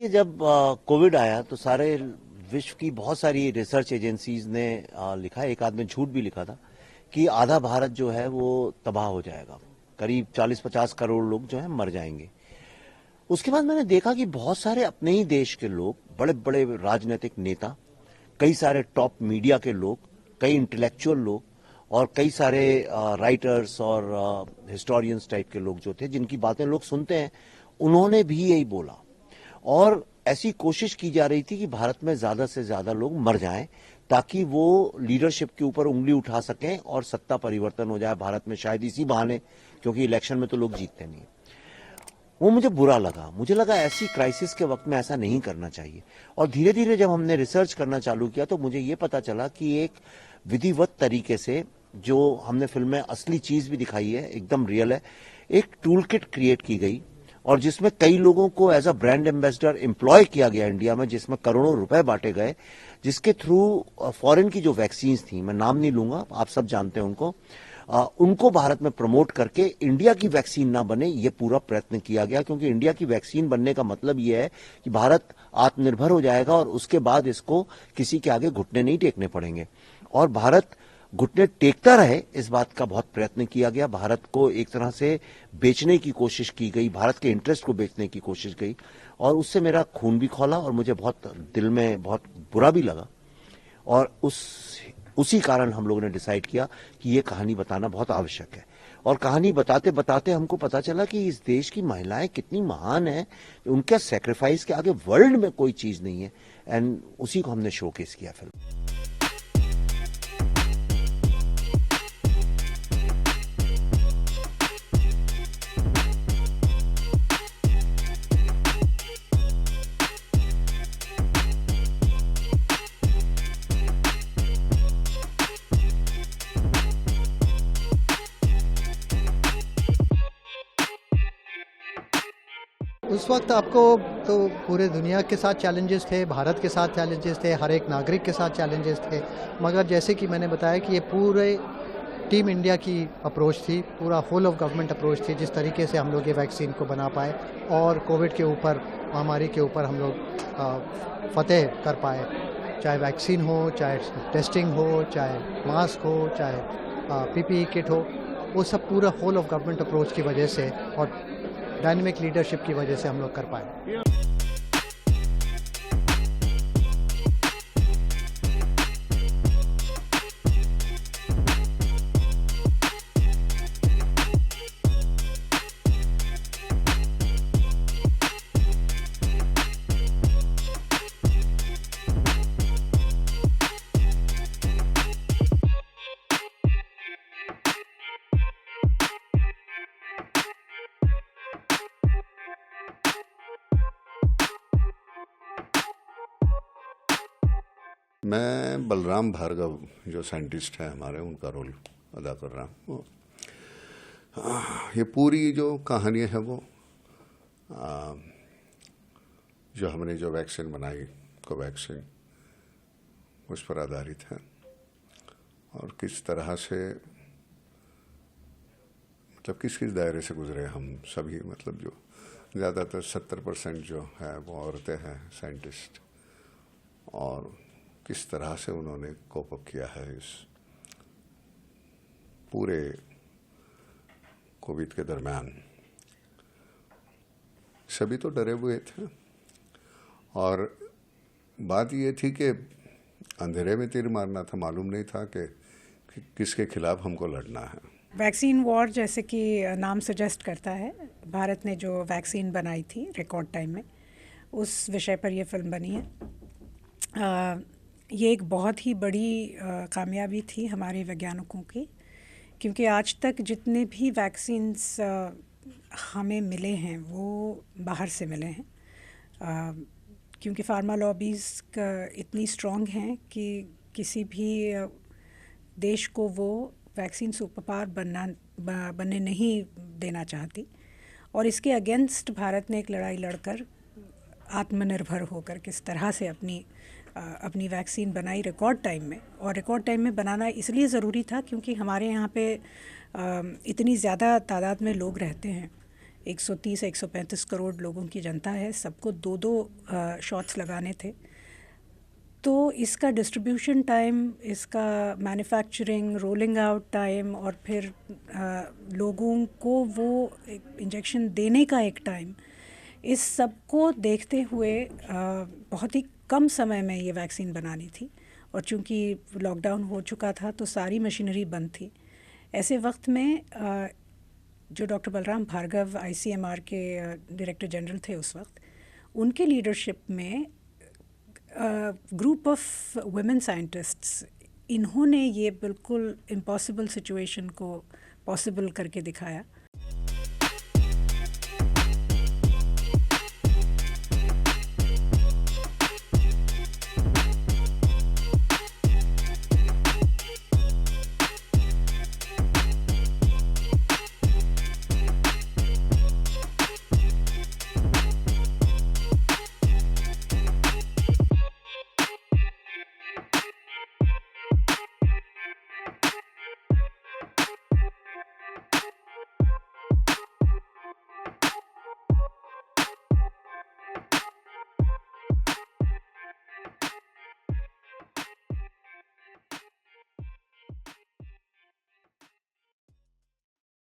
ये जब कोविड आया तो सारे विश्व की बहुत सारी रिसर्च एजेंसीज ने लिखा, एक आदमी झूठ भी लिखा था कि आधा भारत जो है वो तबाह हो जाएगा, करीब 40-50 करोड़ लोग जो है मर जाएंगे। उसके बाद मैंने देखा कि बहुत सारे अपने ही देश के लोग, बड़े बड़े राजनीतिक नेता, कई सारे टॉप मीडिया के लोग, कई इंटेलेक्चुअल लोग और कई सारे राइटर्स और हिस्टोरियंस टाइप के लोग जो थे, जिनकी बातें लोग सुनते हैं, उन्होंने भी यही बोला। और ऐसी कोशिश की जा रही थी कि भारत में ज्यादा से ज्यादा लोग मर जाएं ताकि वो लीडरशिप के ऊपर उंगली उठा सकें और सत्ता परिवर्तन हो जाए भारत में, शायद इसी बहाने, क्योंकि इलेक्शन में तो लोग जीतते नहीं। वो मुझे बुरा लगा, मुझे लगा ऐसी क्राइसिस के वक्त में ऐसा नहीं करना चाहिए। और धीरे धीरे जब हमने रिसर्च करना चालू किया तो मुझे ये पता चला कि एक विधिवत तरीके से, जो हमने फिल्म में असली चीज भी दिखाई है, एकदम रियल है, एक टूल किट क्रिएट की गई और जिसमें कई लोगों को as a brand ambassador employ किया गया इंडिया में, जिसमें करोड़ों रुपए बांटे गए, जिसके थ्रू फॉरेन की जो वैक्सीन थी, मैं नाम नहीं लूंगा, आप सब जानते हैं उनको, उनको भारत में प्रमोट करके इंडिया की वैक्सीन ना बने, ये पूरा प्रयत्न किया गया। क्योंकि इंडिया की वैक्सीन बनने का मतलब ये है कि भारत आत्मनिर्भर हो जाएगा और उसके बाद इसको किसी के आगे घुटने नहीं टेकने पड़ेंगे। और भारत घुटने टेकता रहे, इस बात का बहुत प्रयत्न किया गया। भारत को एक तरह से बेचने की कोशिश की गई, भारत के इंटरेस्ट को बेचने की कोशिश गई, और उससे मेरा खून भी खौला और मुझे बहुत दिल में बहुत बुरा भी लगा। और उसी कारण हम लोगों ने डिसाइड किया कि ये कहानी बताना बहुत आवश्यक है। और कहानी बताते बताते हमको पता चला कि इस देश की महिलाएं कितनी महान हैं, उनके सेक्रीफाइस के आगे वर्ल्ड में कोई चीज नहीं है। एंड उसी को हमने शोकेस किया फिल्म। उस वक्त आपको तो पूरे दुनिया के साथ चैलेंजेस थे, भारत के साथ चैलेंजेस थे, हर एक नागरिक के साथ चैलेंजेस थे, मगर जैसे कि मैंने बताया कि ये पूरे टीम इंडिया की अप्रोच थी, पूरा होल ऑफ गवर्नमेंट अप्रोच थी, जिस तरीके से हम लोग ये वैक्सीन को बना पाए और कोविड के ऊपर, महामारी के ऊपर हम लोग फतेह कर पाए। चाहे वैक्सीन हो, चाहे टेस्टिंग हो, चाहे मास्क हो, चाहे पीपीई किट हो, वो सब पूरा होल ऑफ गवर्नमेंट अप्रोच की वजह से और डायनेमिक लीडरशिप की वजह से हम लोग कर पाए। मैं बलराम भार्गव जो साइंटिस्ट है हमारे, उनका रोल अदा कर रहा हूँ। ये पूरी जो कहानी है वो जो हमने जो वैक्सीन बनाई, कोवैक्सीन, उस पर आधारित है। और किस तरह से, मतलब किस किस दायरे से गुजरे हम सभी, मतलब जो ज़्यादातर 70% जो है वो औरतें हैं साइंटिस्ट, और किस तरह से उन्होंने कोप अप किया है इस पूरे कोविड के दरमियान। सभी तो डरे हुए थे और बात ये थी कि अंधेरे में तीर मारना था, मालूम नहीं था कि किसके खिलाफ हमको लड़ना है। वैक्सीन वॉर, जैसे कि नाम सजेस्ट करता है, भारत ने जो वैक्सीन बनाई थी रिकॉर्ड टाइम में, उस विषय पर यह फिल्म बनी है। ये एक बहुत ही बड़ी कामयाबी थी हमारे वैज्ञानिकों की, क्योंकि आज तक जितने भी वैक्सीन्स हमें मिले हैं वो बाहर से मिले हैं, क्योंकि फार्मा लॉबीज़ इतनी स्ट्रॉन्ग हैं कि किसी भी देश को वो वैक्सीन सुपर पावर बनने नहीं देना चाहती। और इसके अगेंस्ट भारत ने एक लड़ाई लड़कर आत्मनिर्भर होकर किस तरह से अपनी वैक्सीन बनाई रिकॉर्ड टाइम में। और रिकॉर्ड टाइम में बनाना इसलिए ज़रूरी था क्योंकि हमारे यहाँ पे इतनी ज़्यादा तादाद में लोग रहते हैं 130-135 करोड़ लोगों की जनता है, सबको 2-2 शॉट्स लगाने थे। तो इसका डिस्ट्रीब्यूशन टाइम, इसका मैन्युफैक्चरिंग, रोलिंग आउट टाइम और फिर लोगों को वो इंजेक्शन देने का एक टाइम, इस सब को देखते हुए बहुत ही कम समय में ये वैक्सीन बनानी थी। और चूंकि लॉकडाउन हो चुका था तो सारी मशीनरी बंद थी। ऐसे वक्त में जो डॉक्टर बलराम भार्गव ICMR के डायरेक्टर जनरल थे उस वक्त, उनके लीडरशिप में ग्रुप ऑफ वुमेन साइंटिस्ट्स, इन्होंने ये बिल्कुल इम्पॉसिबल सिचुएशन को पॉसिबल करके दिखाया